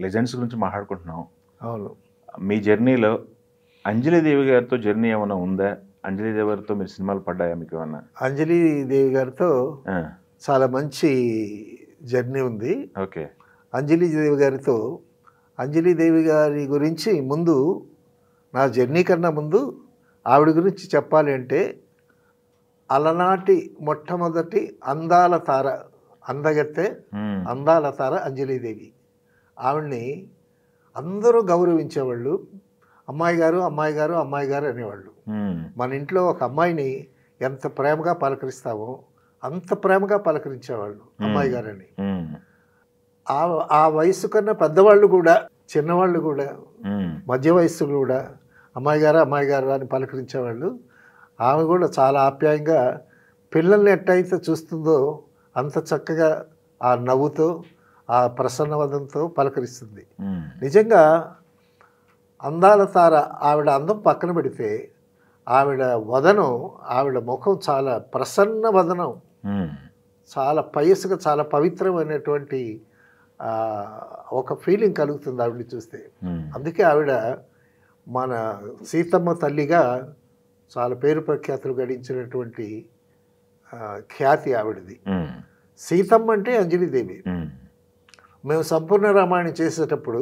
Legends గురించి మాట్లాడుకుంటున్నాం. అవును. మీ జర్నీలో అంజలిదేవి గారితో జర్నీ ఏమైనా ఉందా? అంజలిదేవి గారితో మీరు సినిమాలు పడ్డాయా మీకు ఏమన్నా? అంజలిదేవి గారితో చాలా మంచి జర్నీ ఉంది. ఓకే. అంజలిదేవి గారితో, అంజలిదేవి గారి గురించి ముందు, నా జర్నీ కన్నా ముందు ఆవిడ గురించి చెప్పాలి అంటే, అలనాటి మొట్టమొదటి అందాల తార, అందగత్తె అందాల తార అంజలిదేవి. ఆవిడ్ని అందరూ గౌరవించేవాళ్ళు. అమ్మాయి గారు, అమ్మాయి గారు, అమ్మాయి గారు అనేవాళ్ళు. మన ఇంట్లో ఒక అమ్మాయిని ఎంత ప్రేమగా పలకరిస్తామో అంత ప్రేమగా పలకరించేవాళ్ళు అమ్మాయి గారని. ఆ వయసు కన్నా పెద్దవాళ్ళు కూడా, చిన్నవాళ్ళు కూడా, మధ్య వయస్సులు కూడా అమ్మాయి గారు, అమ్మాయి గారు అని పలకరించేవాళ్ళు. ఆమె కూడా చాలా ఆప్యాయంగా పిల్లల్ని ఎట్టయితే చూస్తుందో అంత చక్కగా ఆ నవ్వుతో, ఆ ప్రసన్నవదంతో పలకరిస్తుంది. నిజంగా అందాల తార. ఆవిడ అందం పక్కన పెడితే ఆవిడ వదనం, ఆవిడ ముఖం చాలా ప్రసన్న వదనం, చాలా పయస్సుగా, చాలా పవిత్రమైనటువంటి ఒక ఫీలింగ్ కలుగుతుంది ఆవిడని చూస్తే. అందుకే ఆవిడ మన సీతమ్మ తల్లిగా చాలా పేరు ప్రఖ్యాతులు గడించినటువంటి ఖ్యాతి ఆవిడది. సీతమ్మ అంటే అంజలిదేవి. మేము సంపూర్ణ రామాయణం చేసేటప్పుడు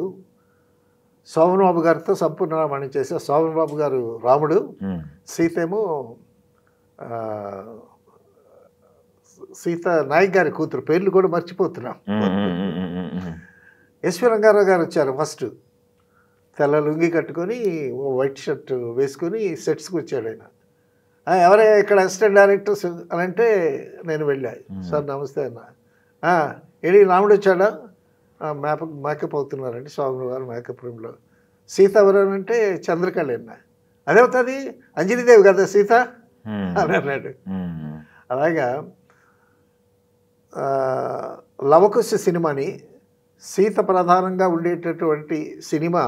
శోభన్ గారితో సంపూర్ణ రామాయణం చేసే, శోభన్ గారు రాముడు, సీతేమో సీత నాయక్ గారి కూతురు, పేర్లు కూడా మర్చిపోతున్నాం. ఎస్వి రంగారావు గారు వచ్చారు ఫస్ట్. తెల్ల లుంగి కట్టుకొని వైట్ షర్ట్ వేసుకొని సెట్స్కి వచ్చాడు ఆయన. ఎవరే ఇక్కడ అసిస్టెంట్ డైరెక్టర్స్ అని అంటే నేను వెళ్ళా. సార్ నమస్తే అన్న. ఏడి రాముడు వచ్చాడా? మేకప్ అవుతున్నారండి స్వామి గారు మేకప్ రూమ్లో. సీత ఎవరనంటే చంద్రకళ అన్న. అదేవుతుంది అంజలిదేవి కదా సీత అని అన్నాడు. అలాగా లవకుశ సినిమాని, సీత ప్రధానంగా ఉండేటటువంటి సినిమా,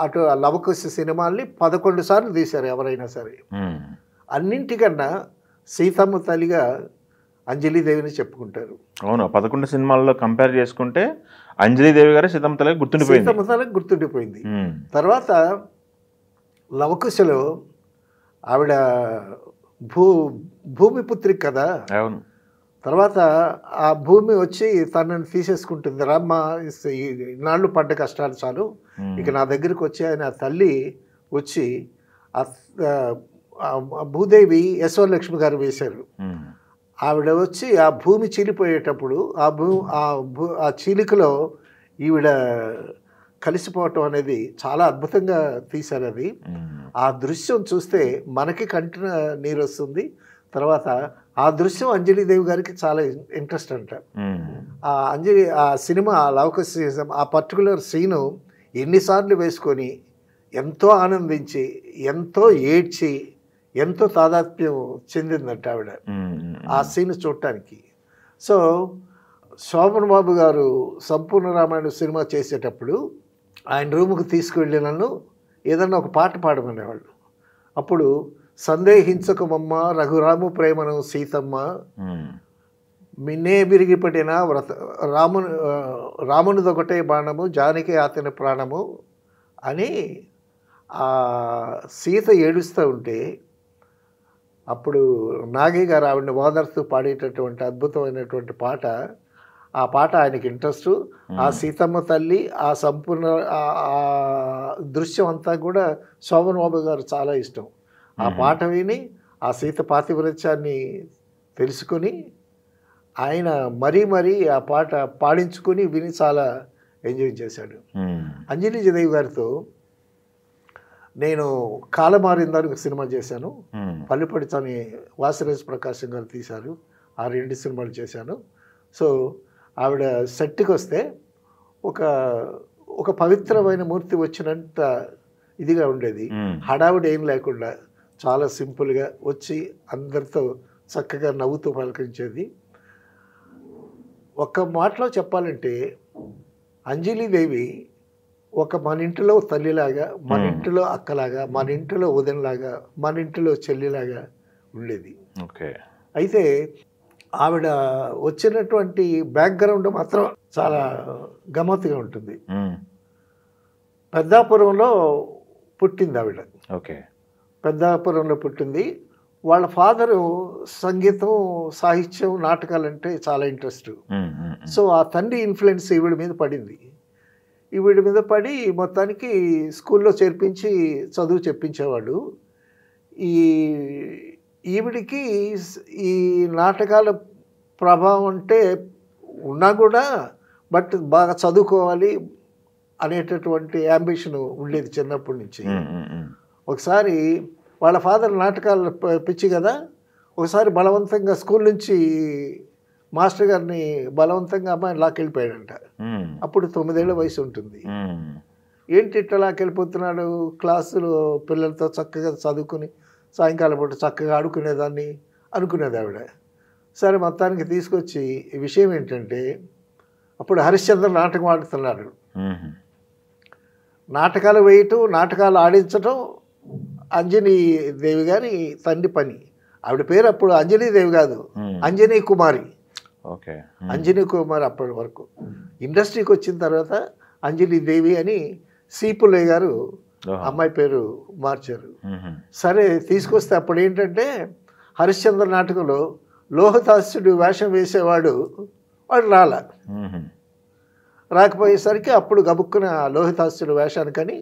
అటు లవకుశ సినిమాల్ని 11 సార్లు తీశారు ఎవరైనా సరే. అన్నింటికన్నా సీతమ్మ తల్లిగా అంజలిదేవిని చెప్పుకుంటారు. అవును, 11 సినిమాల్లో కంపేర్ చేసుకుంటే అంజలిదేవి గారు సీతమ్మ తల్లి గుర్తుండిపోయింది. సీతమ్మ తల్లి గుర్తుండిపోయింది. తర్వాత లవకుశలో ఆవిడ భూమిపుత్రిక కదా. అవును. తర్వాత ఆ భూమి వచ్చి తనని తీసేసుకుంటుంది. రామ్మ, ఇన్నాళ్ళు పడ్డ కష్టాలు చాలు, ఇక నా దగ్గరికి వచ్చి ఆయన తల్లి వచ్చి భూదేవి యశోలక్ష్మి గారు వేశారు. ఆవిడ వచ్చి ఆ భూమి చీలిపోయేటప్పుడు ఆ చీలికలో ఈవిడ కలిసిపోవటం అనేది చాలా అద్భుతంగా తీశారు. అది ఆ దృశ్యం చూస్తే మనకి కంటిన నీరు వస్తుంది. తర్వాత ఆ దృశ్యం అంజలిదేవి గారికి చాలా ఇంట్రెస్ట్ అంట. ఆ సినిమా లవకుశ, ఆ పర్టికులర్ సీను ఎన్నిసార్లు వేసుకొని ఎంతో ఆనందించి, ఎంతో ఏడ్చి, ఎంతో తాదాత్మ్యం చెందిందంట ఆవిడ ఆ సీన్ చూడటానికి. సో శోభన్ బాబు గారు సంపూర్ణ రామాయణ సినిమా చేసేటప్పుడు ఆయన రూముకు తీసుకువెళ్ళి నన్ను ఏదన్నా ఒక పాట పాడమనేవాళ్ళు. అప్పుడు సందేహించకమమ్మ రఘురాము ప్రేమను సీతమ్మ, మిన్నే బిరిగిపడిన రామునిదొకటే బాణము జానకి అతని ప్రాణము అని ఆ సీత ఏడుస్తూ ఉంటే అప్పుడు నాగి గారు ఆవిడని ఓదార్స్తూ పాడేటటువంటి అద్భుతమైనటువంటి పాట. ఆ పాట ఆయనకి ఇంట్రెస్ట్. ఆ సీతమ్మ తల్లి, ఆ సంపూర్ణ దృశ్యం అంతా కూడా శోభన్ బాబు గారు చాలా ఇష్టం. ఆ పాట విని ఆ సీత పాతివ్రత్యాన్ని తెలుసుకొని ఆయన మరీ ఆ పాట పాడించుకొని విని చాలా ఎంజాయ్ చేశాడు. అంజలిదేవి గారితో నేను కాలమారిందని ఒక సినిమా చేశాను. పల్లిపడితోని వాసిరాజ్ ప్రకాశం గారు తీశారు. ఆ 2 సినిమాలు చేశాను. సో ఆవిడ సెట్కి వస్తే ఒక పవిత్రమైన మూర్తి వచ్చినంత ఇదిగా ఉండేది. హడావుడి ఏం లేకుండా చాలా సింపుల్గా వచ్చి అందరితో చక్కగా నవ్వుతూ పలకరించేది. ఒక్క మాటలో చెప్పాలంటే అంజలిదేవి మన ఇంటిలో తల్లిలాగా, మన ఇంటిలో అక్కలాగా, మన ఇంటిలో వదినలాగా, మన ఇంటిలో చెల్లిలాగా ఉండేది. ఓకే. అయితే ఆవిడ వచ్చినటువంటి బ్యాక్గ్రౌండ్ మాత్రం చాలా గమ్మత్తుగా ఉంటుంది. పెద్దాపురంలో పుట్టింది ఆవిడ. ఓకే. పెద్దాపురంలో పుట్టింది. వాళ్ళ ఫాదరు సంగీతం, సాహిత్యం, నాటకాలంటే చాలా ఇంట్రెస్ట్. సో ఆ తండ్రి ఇన్ఫ్లుయెన్స్ ఈవిడ మీద పడింది. ఈవిడ మీద పడి మొత్తానికి స్కూల్లో చేర్పించి చదువు చెప్పించేవాడు. ఈవిడికి ఈ నాటకాల ప్రభావం అంటే ఉన్నా కూడా బట్ బాగా చదువుకోవాలి అనేటటువంటి యాంబిషన్ ఉండేది చిన్నప్పటి నుంచి. ఒకసారి వాళ్ళ ఫాదర్ నాటకాలు పిచ్చి కదా, ఒకసారి బలవంతంగా స్కూల్ నుంచి మాస్టర్ గారిని బలవంతంగా అమ్మాయిని లాక్కెళ్ళిపోయాడంట. అప్పుడు 9 ఏళ్ల వయసు ఉంటుంది. ఏంటి ఇట్లా లాక్కెళ్ళిపోతున్నాడు, క్లాసులో పిల్లలతో చక్కగా చదువుకుని సాయంకాలం పూట చక్కగా ఆడుకునేదాన్ని అనుకునేది ఆవిడ. సరే మొత్తానికి తీసుకొచ్చి ఈ విషయం ఏంటంటే అప్పుడు హరిశ్చంద్ర నాటకం ఆడుతున్నాడు. నాటకాలు వేయటం, నాటకాలు ఆడించటం అంజనీ దేవి గారి తండ్రి పని. ఆవిడ పేరు అప్పుడు అంజనీదేవి కాదు, అంజనీ కుమారి. ఓకే. అంజనీ కుమారి అప్పటి వరకు. ఇండస్ట్రీకి వచ్చిన తర్వాత అంజనీదేవి అని సీపులయ్య గారు అమ్మాయి పేరు మార్చారు. సరే తీసుకొస్తే అప్పుడు ఏంటంటే హరిశ్చంద్ర నాటకంలో లోహదాస్యుడు వేషం వేసేవాడు వాడు రాకపోయేసరికి అప్పుడు గబుక్కున లోహితాస్యుడు వేషానికని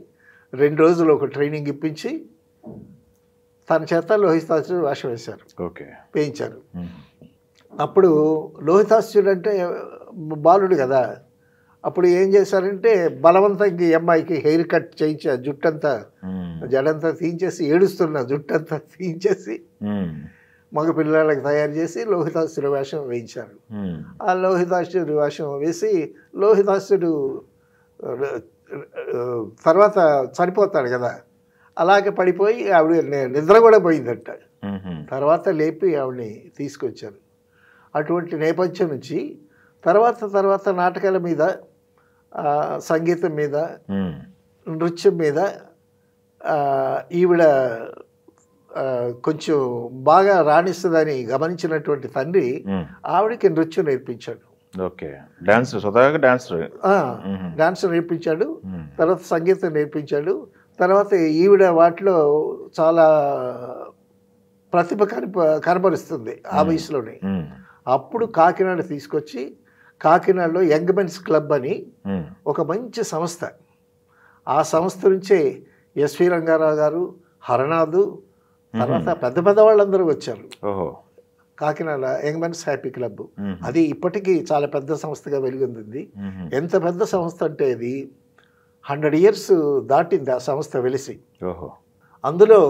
2 రోజులు ఒక ట్రైనింగ్ ఇప్పించి తన చేత లోహితాస్యుడు వేషం వేశారు. ఓకే. వేయించారు. అప్పుడు లోహితాస్యుడు అంటే బాలుడు కదా, అప్పుడు ఏం చేశారంటే బలవంతంగా ఈ అమ్మాయికి హెయిర్ కట్ చేయించి జుట్టంతా జడంతా తీయించేసి, ఏడుస్తున్న జుట్టంతా తీయించేసి మగ పిల్లలకి తయారు చేసి లోహితాస్యుడు వేషం వేయించారు. ఆ లోహితాస్యుడు వేషం వేసి లోహితాస్యుడు తర్వాత చనిపోతాడు కదా, అలాగే పడిపోయి ఆవిడ నిద్ర కూడా పోయిందంట. తర్వాత లేపి ఆవిడని తీసుకొచ్చారు. అటువంటి నేపథ్యం నుంచి తర్వాత నాటకాల మీద, సంగీతం మీద, నృత్యం మీద ఈవిడ కొంచెం బాగా రాణిస్తుందని గమనించినటువంటి తండ్రి ఆవిడకి నృత్యం నేర్పించాడు. ఓకే. డాన్స్, స్వతహాగా డాన్స్ నేర్పించాడు. తర్వాత సంగీతం నేర్పించాడు. తర్వాత ఈవిడ వాటిలో చాలా ప్రతిభ కనబరుస్తుంది ఆ వయసులోనే. అప్పుడు కాకినాడ తీసుకొచ్చి కాకినాడలో యంగ్ మెన్స్ క్లబ్ అని ఒక మంచి సంస్థ, ఆ సంస్థ నుంచే ఎస్వి రంగారావు గారు, హరనాథు, తర్వాత పెద్ద వాళ్ళందరూ వచ్చారు. Kakinada young men's happy club. అది ఇప్పటికీ చాలా పెద్ద సంస్థగా వెలుగొందింది. ఎంత పెద్ద సంస్థ అంటే అది 100 years దాటింది ఆ సంస్థ వెలిసి. అందులో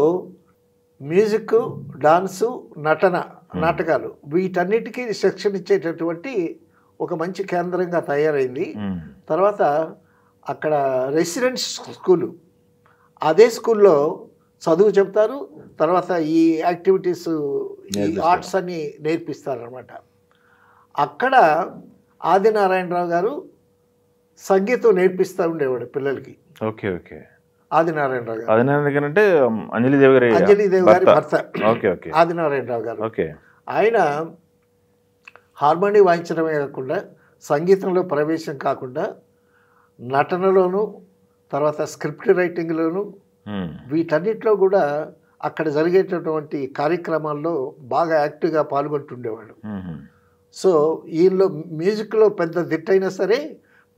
మ్యూజిక్, డాన్సు, నటన, నాటకాలు వీటన్నిటికీ శిక్షణ ఇచ్చేటటువంటి ఒక మంచి కేంద్రంగా తయారైంది. తర్వాత అక్కడ రెసిడెన్స్ స్కూలు, అదే స్కూల్లో చదువు చెప్తారు. తర్వాత ఈ యాక్టివిటీస్, ఈ ఆర్ట్స్ అన్ని నేర్పిస్తారనమాట. అక్కడ ఆదినారాయణరావు గారు సంగీతం నేర్పిస్తూ ఉండేవాడు పిల్లలకి. ఓకే. ఓకే. ఆదినారాయణరావు గారు, ఆదినారాయణ అంటే అంజలిదేవి గారి భర్త ఆదినారాయణరావు గారు. ఆయన హార్మోని వాయించడమే కాకుండా సంగీతంలో ప్రవేశం కాకుండా నటనలోను, తర్వాత స్క్రిప్ట్ రైటింగ్లోను, వీటన్నిటిలో కూడా అక్కడ జరిగేటటువంటి కార్యక్రమాల్లో బాగా యాక్టివ్గా పాల్గొంటుండేవాడు. సో ఈయనలో మ్యూజిక్లో పెద్ద దిట్టైనా సరే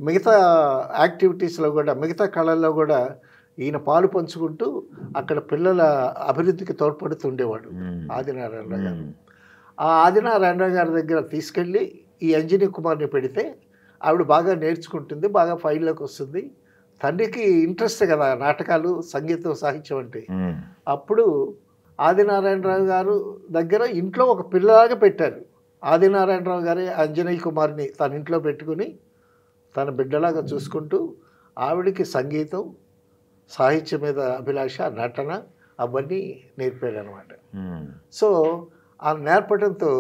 మిగతా యాక్టివిటీస్లో కూడా, మిగతా కళల్లో కూడా ఈయన పాలు పంచుకుంటూ అక్కడ పిల్లల అభివృద్ధికి తోడ్పడుతుండేవాడు ఆదినారాయణరావు గారు. ఆ ఆదినారాయణరావు గారి దగ్గర తీసుకెళ్ళి ఈ అంజనీ కుమార్ని పెడితే ఆవిడ బాగా నేర్చుకుంటుంది, బాగా ఫైల్లోకి వస్తుంది. తండ్రికి ఇంట్రెస్ట్ కదా నాటకాలు, సంగీతం, సాహిత్యం అంటే. అప్పుడు ఆదినారాయణరావు గారు దగ్గర ఇంట్లో ఒక పిల్లలాగా పెట్టారు. ఆదినారాయణరావు గారే అంజనీ కుమార్ని తన ఇంట్లో పెట్టుకుని తన బిడ్డలాగా చూసుకుంటూ ఆవిడికి సంగీతం, సాహిత్యం మీద అభిలాష, నటన అవన్నీ నేర్పాడు అనమాట. సో ఆ నేర్పడంతో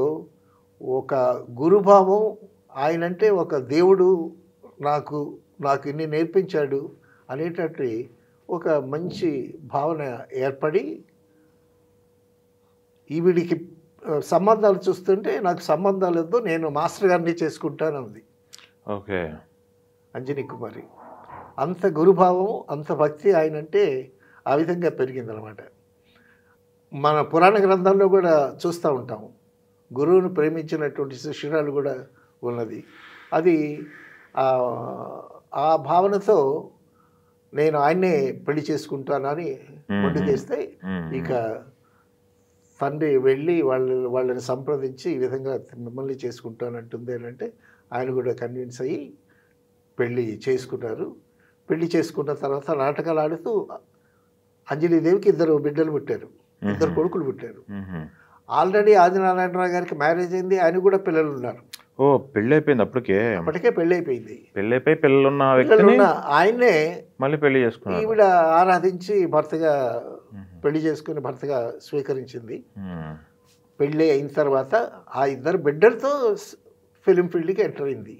ఒక గురుభావం, ఆయనంటే ఒక దేవుడు నాకు ఇన్ని నేర్పించాడు అనేటట్టు ఒక మంచి భావన ఏర్పడి ఈవిడికి సంబంధాలు చూస్తుంటే నాకు సంబంధాలు వద్దు, నేను మాస్టర్ గారిని చేసుకుంటాను అంది ఓకే. అంజనీ కుమారి. అంత గురుభావం, అంత భక్తి ఆయనంటే ఆ విధంగా పెరిగిందనమాట. మన పురాణ గ్రంథాల్లో కూడా చూస్తూ ఉంటాము, గురువును ప్రేమించినటువంటి శిష్యురాలు కూడా ఉన్నది. అది ఆ భావనతో నేను ఆయన్నే పెళ్లి చేసుకుంటానని ముందుకేస్తే ఇక తండ్రి వెళ్ళి వాళ్ళని సంప్రదించి ఈ విధంగా మిమ్మల్ని చేసుకుంటానంటుంది అని అంటే ఆయన కూడా కన్విన్స్ అయ్యి పెళ్ళి చేసుకున్నారు. పెళ్లి చేసుకున్న తర్వాత నాటకాలు ఆడుతూ అంజలీదేవికి 2 బిడ్డలు పుట్టారు, 2 కొడుకులు పుట్టారు. ఆల్రెడీ ఆదినారాయణరావు గారికి మ్యారేజ్ అయింది, ఆయన కూడా పిల్లలు ఉన్నారు. ఓ పెళ్ళి అయిపోయింది అప్పటికే పెళ్ళి అయిపోయింది. పెళ్ళైపోయి పిల్లలున్న వ్యక్తిని ఆయన్నే మళ్ళీ పెళ్లి చేసుకున్నారు. ఈవిడ ఆరాధించి భర్తగా పెళ్లి చేసుకుని భర్తగా స్వీకరించింది. పెళ్ళి అయిన తర్వాత ఆ 2 బిడ్డలతో ఫిలిం ఫీల్డ్కి ఎంటర్ అయింది.